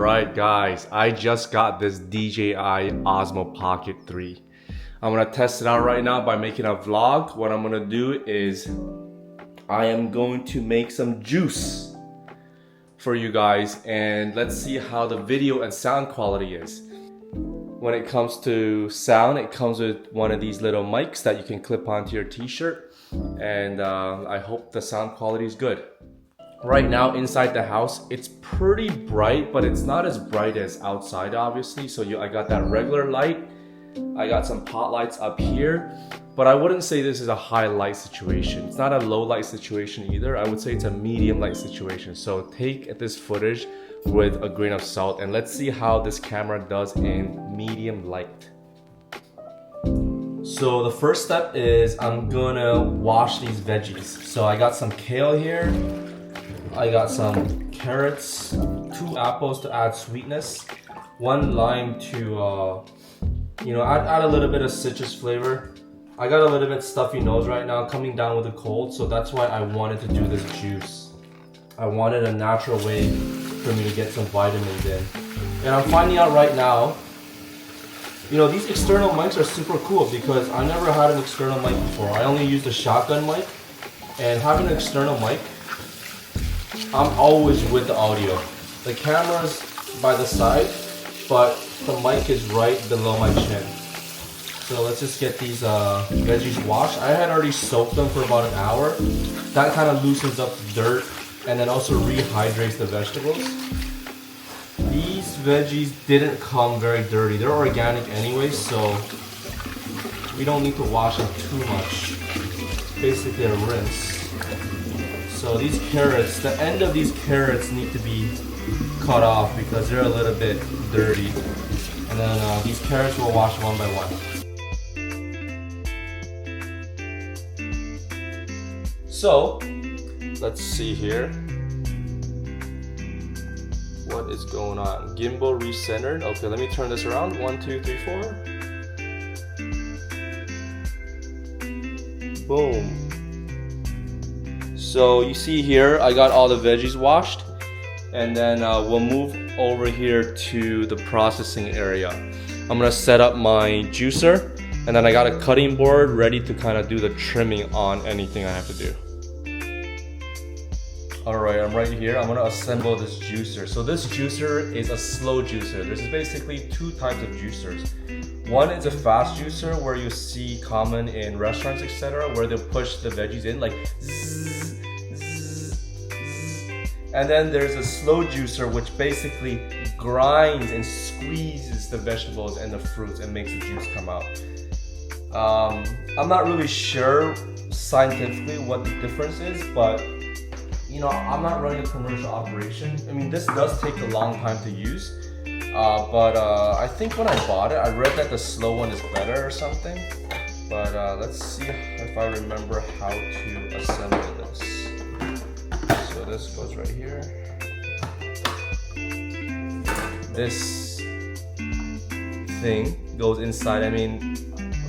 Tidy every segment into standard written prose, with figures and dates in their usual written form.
Right guys, I just got this DJI Osmo Pocket 3. I'm gonna test it out right now by making a vlog. What I'm gonna do is I am going to make some juice for you guys, and let's see how the video and sound quality is. When it comes to sound, it comes with one of these little mics that you can clip onto your t-shirt, and I hope the sound quality is good. Right now inside the house, it's pretty bright, but it's not as bright as outside obviously. So I got that regular light, I got some pot lights up here, but I wouldn't say this is a high light situation. It's not a low light situation either. I would say it's a medium light situation. So take this footage with a grain of salt, and let's see how this camera does in medium light. So the first step is I'm gonna wash these veggies. So I got some kale here, I got some carrots, 2 apples to add sweetness, 1 lime to add a little bit of citrus flavor. I got a little bit stuffy nose right now, coming down with a cold, so that's why I wanted to do this juice. I wanted a natural way for me to get some vitamins in. And I'm finding out right now, these external mics are super cool because I never had an external mic before. I only used a shotgun mic, and having an external mic, I'm always with the audio. The camera's by the side, but the mic is right below my chin. So let's just get these veggies washed. I had already soaked them for about an hour. That kind of loosens up the dirt and then also rehydrates the vegetables. These veggies didn't come very dirty. They're organic anyway, so we don't need to wash them too much. Basically a rinse. So these carrots, the end of these carrots need to be cut off because they're a little bit dirty. And then these carrots we'll wash one by one. So, let's see here. What is going on? Gimbal recentered. Okay, let me turn this around. 1, 2, 3, 4. Boom. So you see here, I got all the veggies washed, and then we'll move over here to the processing area. I'm gonna set up my juicer, and then I got a cutting board ready to kind of do the trimming on anything I have to do. Alright, I'm right here. I'm gonna assemble this juicer. So this juicer is a slow juicer. There's basically 2 types of juicers. One is a fast juicer where you see common in restaurants, etc., where they'll push the veggies in like zzz, zzz, zzz. And then there's a slow juicer which basically grinds and squeezes the vegetables and the fruits and makes the juice come out. I'm not really sure scientifically what the difference is, but I'm not running a commercial operation. I mean, this does take a long time to use. But I think when I bought it, I read that the slow one is better or something. But let's see if I remember how to assemble this. So this goes right here. This thing goes inside. I mean,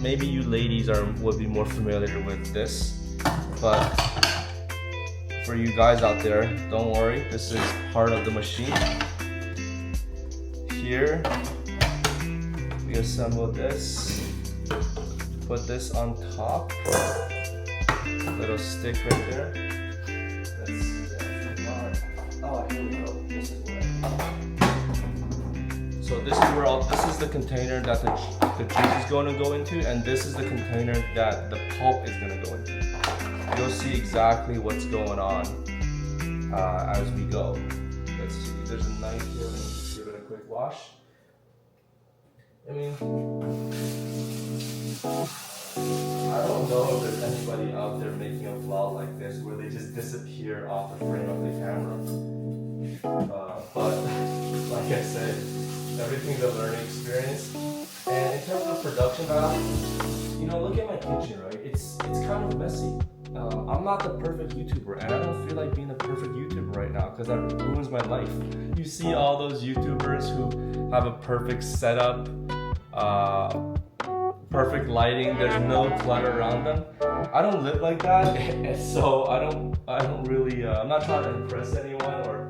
maybe you ladies would be more familiar with this, but for you guys out there, don't worry. This is part of the machine. Here we assemble this, put this on top, little stick right there. Let's see, oh, here we go. This is where. So this is the container that the juice is going to go into, and this is the container that the pulp is going to go into. You'll see exactly what's going on as we go. Let's see, there's a knife here. Let me just give it a quick wash. I mean, I don't know if there's anybody out there making a vlog like this where they just disappear off the frame of the camera. But like I said, everything's a learning experience. And in terms of production value, look at my kitchen, right? It's kind of messy. I'm not the perfect YouTuber, and I don't feel like being the perfect YouTuber right now because that ruins my life. You see all those YouTubers who have a perfect setup, perfect lighting, there's no clutter around them. I don't live like that, so I don't really, I'm not trying to impress anyone or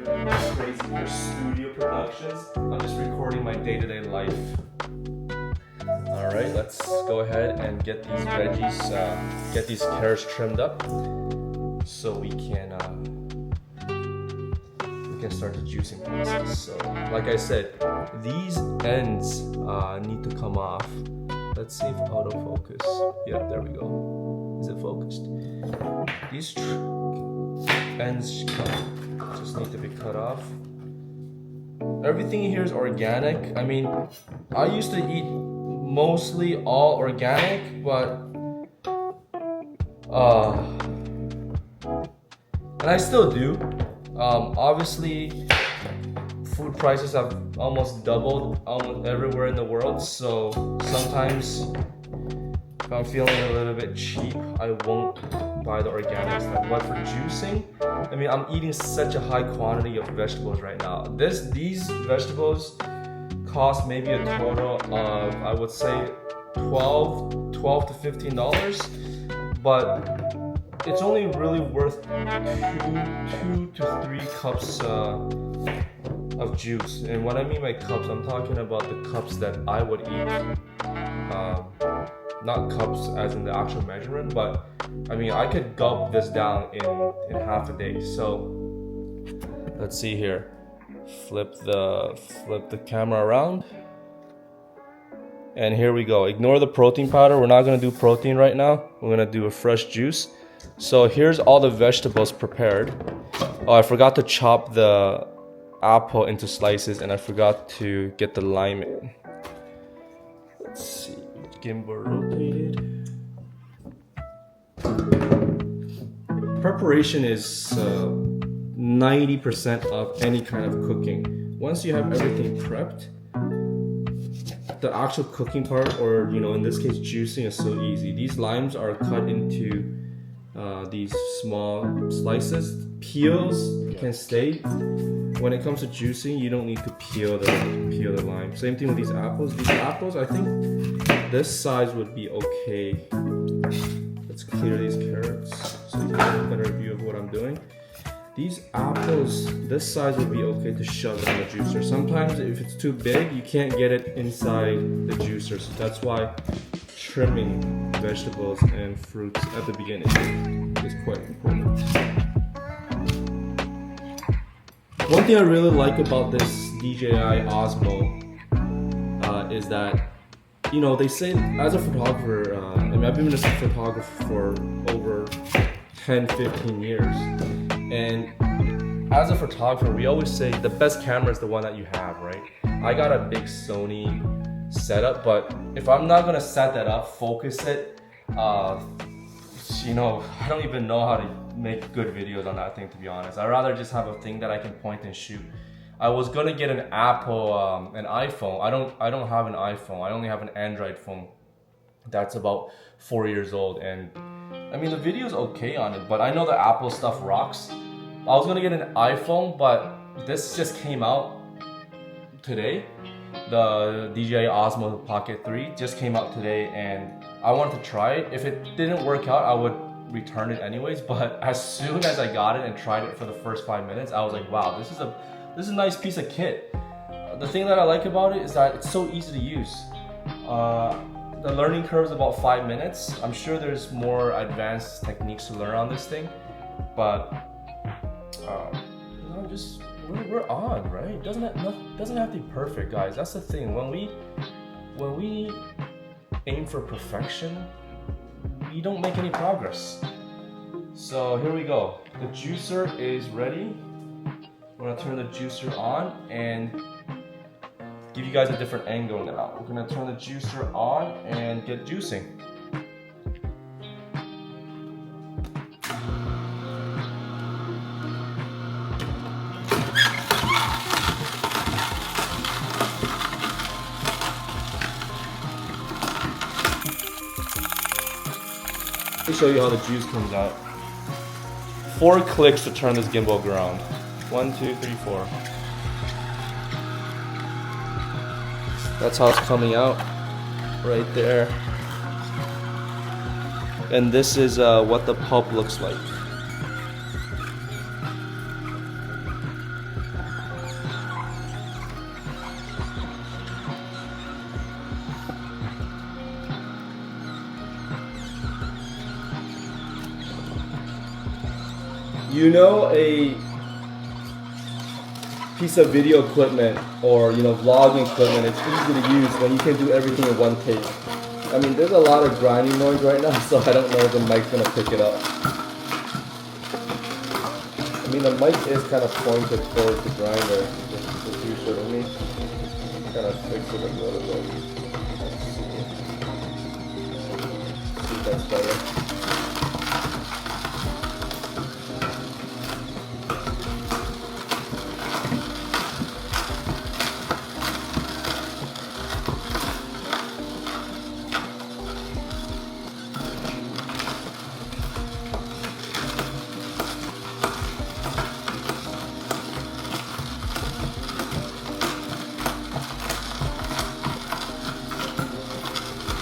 doing this crazy for studio productions. I'm just recording my day-to-day life. All right, let's go ahead and get these veggies, get these carrots trimmed up, so we can start the juicing process. So, like I said, these ends need to come off. Let's see if autofocus. Yeah, there we go. Is it focused? These ends just need to be cut off. Everything here is organic. I mean, I used to eat mostly all organic, but and I still do. Obviously, food prices have almost doubled almost everywhere in the world, so sometimes if I'm feeling a little bit cheap, I won't buy the organic stuff. But for juicing, I mean, I'm eating such a high quantity of vegetables right now. These vegetables cost maybe a total of, I would say, $12 to $15, but it's only really worth 2 to 3 cups of juice. And what I mean by cups, I'm talking about the cups that I would eat. Not cups as in the actual measurement, but I mean, I could gulp this down in half a day. So let's see here. Flip the camera around. And here we go. Ignore the protein powder. We're not gonna do protein right now. We're gonna do a fresh juice. So here's all the vegetables prepared. Oh, I forgot to chop the apple into slices, and I forgot to get the lime in. Let's see, gimbal rotated. Preparation is 90% of any kind of cooking. Once you have everything prepped, the actual cooking part, or in this case juicing, is so easy. These limes are cut into these small slices. Peels can stay. When it comes to juicing, you don't need to peel the lime. Same thing with these apples. These apples, I think this size would be okay. Let's clear these carrots so you can get a better view of what I'm doing. These apples, this size would be okay to shove in the juicer. Sometimes if it's too big, you can't get it inside the juicer. So that's why trimming vegetables and fruits at the beginning is quite important. One thing I really like about this DJI Osmo is that, they say as a photographer, I mean, I've been a photographer for over 10, 15 years. And as a photographer, we always say the best camera is the one that you have, right? I got a big Sony setup, but if I'm not gonna set that up, focus it, I don't even know how to make good videos on that thing, to be honest. I'd rather just have a thing that I can point and shoot. I was gonna get an Apple, an iPhone. I don't have an iPhone. I only have an Android phone that's about 4 years old, and I mean the video's okay on it, but I know the Apple stuff rocks. I was gonna get an iPhone, but this just came out today. The DJI Osmo Pocket 3 just came out today, and I wanted to try it. If it didn't work out, I would return it anyways, but as soon as I got it and tried it for the first 5 minutes, I was like, wow, this is a nice piece of kit. The thing that I like about it is that it's so easy to use. The learning curve is about 5 minutes. I'm sure there's more advanced techniques to learn on this thing, but we're on, right? It doesn't have to be perfect, guys. That's the thing. When we aim for perfection, we don't make any progress. So here we go. The juicer is ready. We're gonna turn the juicer on and give you guys a different angle now. We're gonna turn the juicer on and get juicing. Let me show you how the juice comes out. 4 clicks to turn this gimbal around. 1, 2, 3, 4. That's how it's coming out, right there. And this is what the pulp looks like. you know, a piece of video equipment or vlogging equipment, it's easy to use when you can do everything in one take. I mean, there's a lot of grinding noise right now, so I don't know if the mic's gonna pick it up. I mean, the mic is kind of pointed towards the grinder, the juicer. Let me kind of fix it a little bit. Let's see if that's better.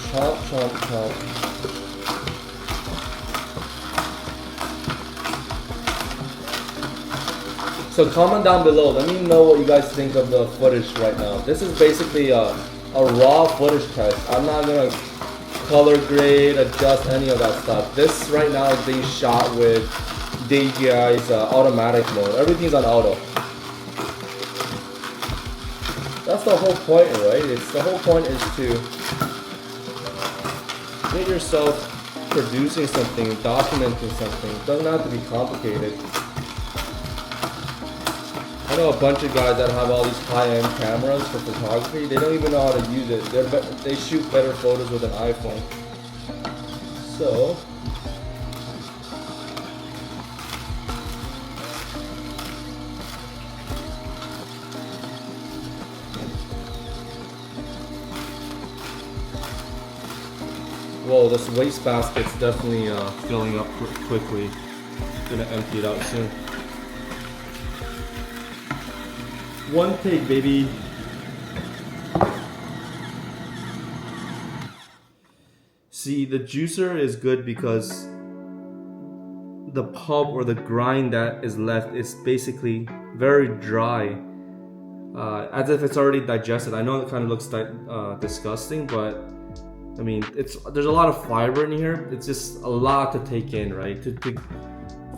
Chomp, chomp, chomp. So comment down below. Let me know what you guys think of the footage right now. This is basically a raw footage test. I'm not gonna color grade, adjust any of that stuff. This right now is being shot with DJI's automatic mode. Everything's on auto. That's the whole point, right? The whole point is to get yourself producing something, documenting something. It doesn't have to be complicated. I know a bunch of guys that have all these high-end cameras for photography. They don't even know how to use it. They shoot better photos with an iPhone. So, whoa, this wastebasket's definitely filling up quickly. Gonna empty it out soon. One take, baby. See, the juicer is good because the pulp or the grind that is left is basically very dry, as if it's already digested. I know it kind of looks disgusting, but I mean, there's a lot of fiber in here. It's just a lot to take in, right?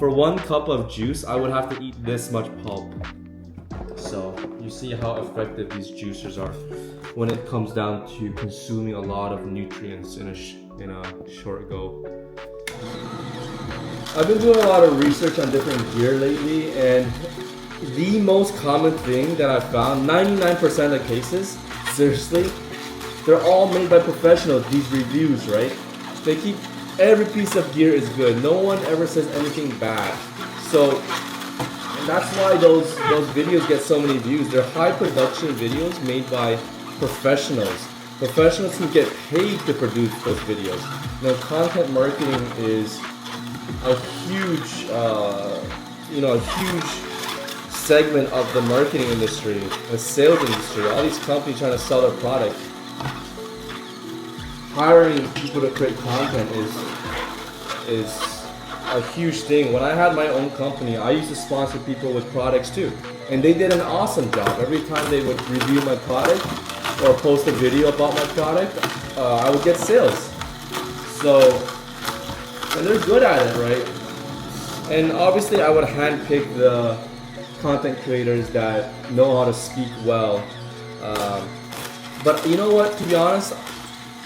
For 1 cup of juice, I would have to eat this much pulp. So you see how effective these juicers are when it comes down to consuming a lot of nutrients in a short go. I've been doing a lot of research on different gear lately, and the most common thing that I found, 99% of cases, seriously, they're all made by professionals, these reviews, right? They keep, every piece of gear is good. No one ever says anything bad. So, and that's why those videos get so many views. They're high production videos made by professionals. Professionals who get paid to produce those videos. Now, content marketing is a huge, a huge segment of the marketing industry, the sales industry. All these companies trying to sell their product. Hiring people to create content is a huge thing. When I had my own company, I used to sponsor people with products too, and they did an awesome job. Every time they would review my product or post a video about my product, I would get sales. So, and they're good at it, right? And obviously I would handpick the content creators that know how to speak well. But you know what, to be honest,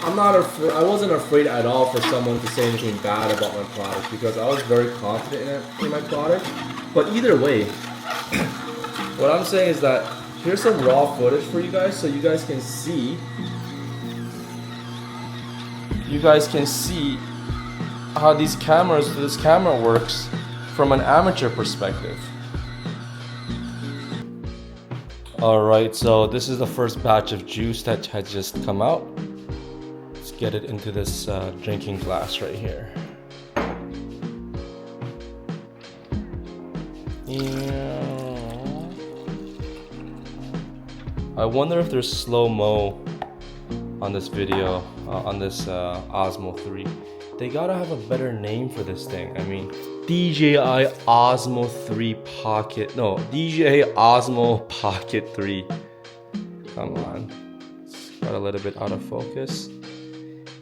I wasn't afraid at all for someone to say anything bad about my product because I was very confident in my product. But either way, what I'm saying is that here's some raw footage for you guys so you guys can see. You guys can see how this camera works from an amateur perspective. Alright, so this is the first batch of juice that had just come out. Let's get it into this drinking glass right here. I wonder if there's slow-mo on this video, on this Osmo 3. They gotta have a better name for this thing. I mean, DJI Osmo 3 Pocket. No, DJI Osmo Pocket 3. Come on. It's got a little bit out of focus.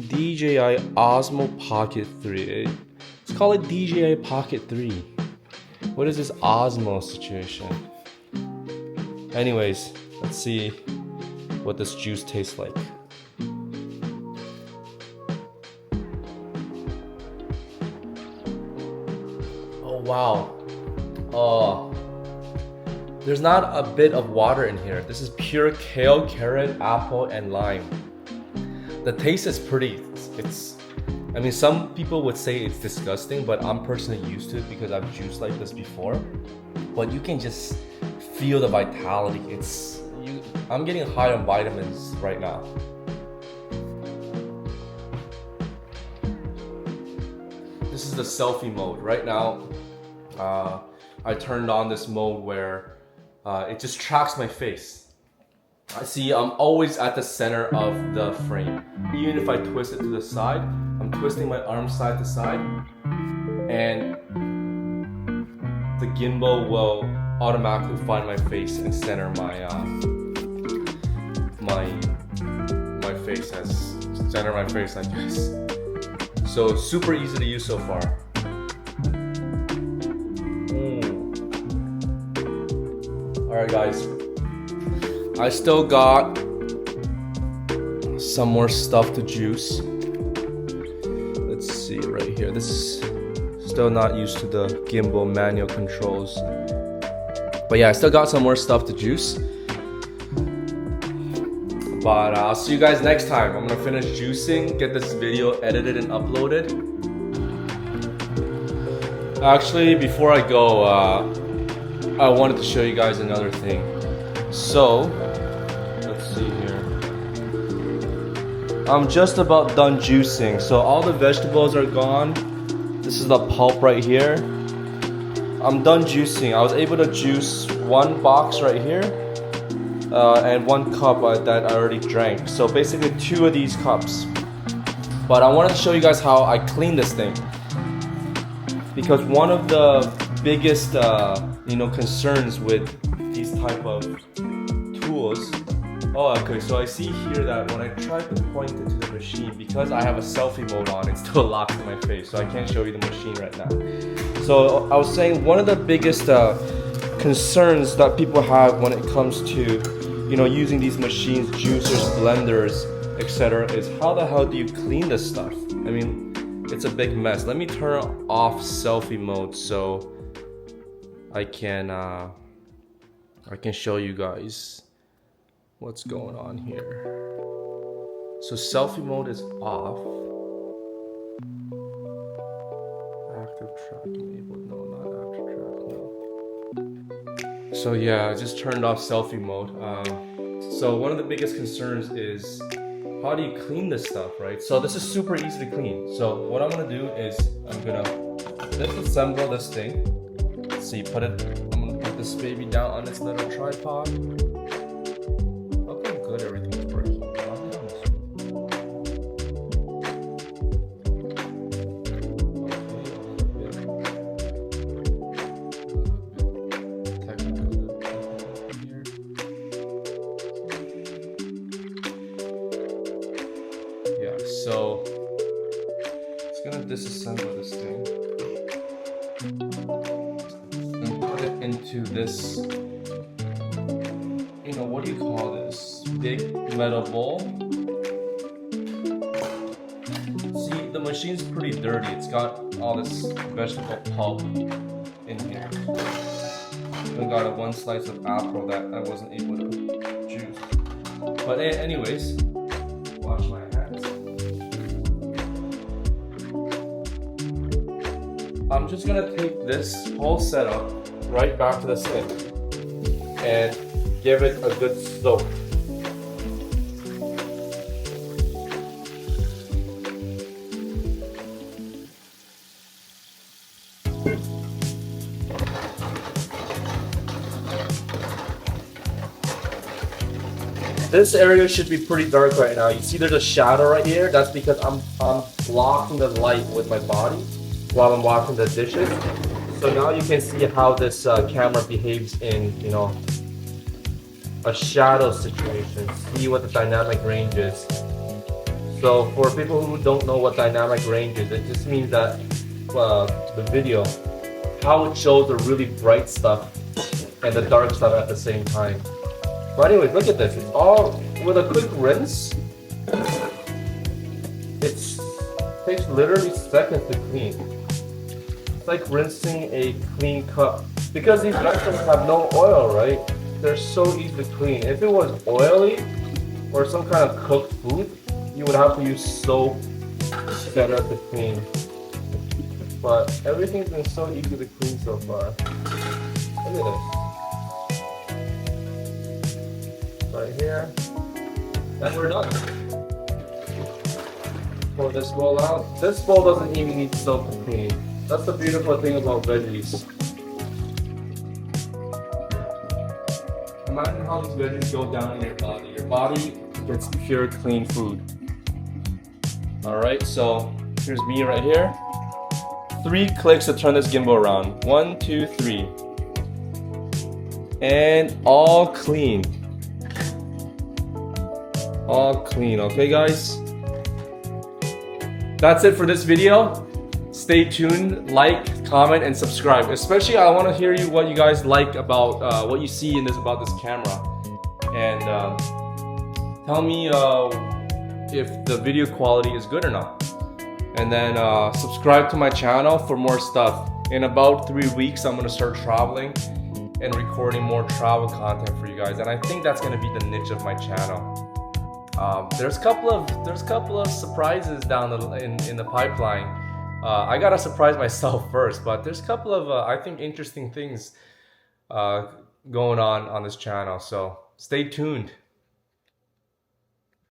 DJI Osmo Pocket 3. Let's call it DJI Pocket 3. What is this Osmo situation? Anyways, let's see what this juice tastes like. Oh wow. Oh, there's not a bit of water in here. This is pure kale, carrot, apple, and lime. The taste is pretty, I mean, some people would say it's disgusting, but I'm personally used to it because I've juiced like this before. But you can just feel the vitality. I'm getting high on vitamins right now. This is the selfie mode. Right now, I turned on this mode where it just tracks my face. I see I'm always at the center of the frame. Even if I twist it to the side, I'm twisting my arm side to side, and the gimbal will automatically find my face and center my face, I guess. So super easy to use so far. Alright guys, I still got some more stuff to juice. Let's see right here. This is still not used to the gimbal manual controls. But yeah, I still got some more stuff to juice. But I'll see you guys next time. I'm gonna finish juicing, get this video edited and uploaded. Actually, before I go, I wanted to show you guys another thing. So, let's see here. I'm just about done juicing. So all the vegetables are gone. This is the pulp right here. I'm done juicing. I was able to juice one box right here and one cup that I already drank. So basically 2 of these cups. But I wanted to show you guys how I clean this thing. Because one of the biggest concerns with these type of tools. Oh, okay, so I see here that when I try to point it to the machine, because I have a selfie mode on, it still locks in my face, so I can't show you the machine right now. So I was saying one of the biggest concerns that people have when it comes to using these machines, juicers, blenders, etc., is how the hell do you clean this stuff? I mean, it's a big mess. Let me turn off selfie mode so I can show you guys what's going on here. So selfie mode is off. Active track enabled. No, not active track. No. So yeah, I just turned off selfie mode. So one of the biggest concerns is how do you clean this stuff, right? So this is super easy to clean. So what I'm gonna do is I'm gonna disassemble this thing. Let's see, I'm gonna put this baby down on its little tripod. Look how good everything's working. So it's gonna disassemble this thing and put it into this, what do you call this? Big metal bowl. See, the machine's pretty dirty. It's got all this vegetable pulp in here. I got one slice of apple that I wasn't able to juice. But anyways, wash my hands. I'm just gonna take this whole setup right back to the sink and give it a good soak. This area should be pretty dark right now. You see there's a shadow right here? That's because I'm blocking the light with my body while I'm washing the dishes. So now you can see how this camera behaves in, a shadow situation. See what the dynamic range is. So for people who don't know what dynamic range is, it just means that the video how it shows the really bright stuff and the dark stuff at the same time. But anyways, look at this. It's all with a quick rinse. It takes literally seconds to clean. It's like rinsing a clean cup. Because these vegetables have no oil, right? They're so easy to clean. If it was oily or some kind of cooked food, you would have to use soap better to clean. But everything's been so easy to clean so far. Look at this. Right here. And we're done. Pour this bowl out. This bowl doesn't even need soap to clean. That's the beautiful thing about veggies. Imagine how these veggies go down in your body. Your body gets pure, clean food. Alright, so here's me right here. 3 clicks to turn this gimbal around. 1, 2, 3. And all clean. All clean, okay guys? That's it for this video. Stay tuned, like, comment, and subscribe. Especially, I want to hear what you guys like about what you see in about this camera, and tell me if the video quality is good or not. And then subscribe to my channel for more stuff. In about 3 weeks, I'm gonna start traveling and recording more travel content for you guys, and I think that's gonna be the niche of my channel. There's a couple of surprises down in the pipeline. I gotta surprise myself first, but there's a couple of I think interesting things going on this channel. So stay tuned.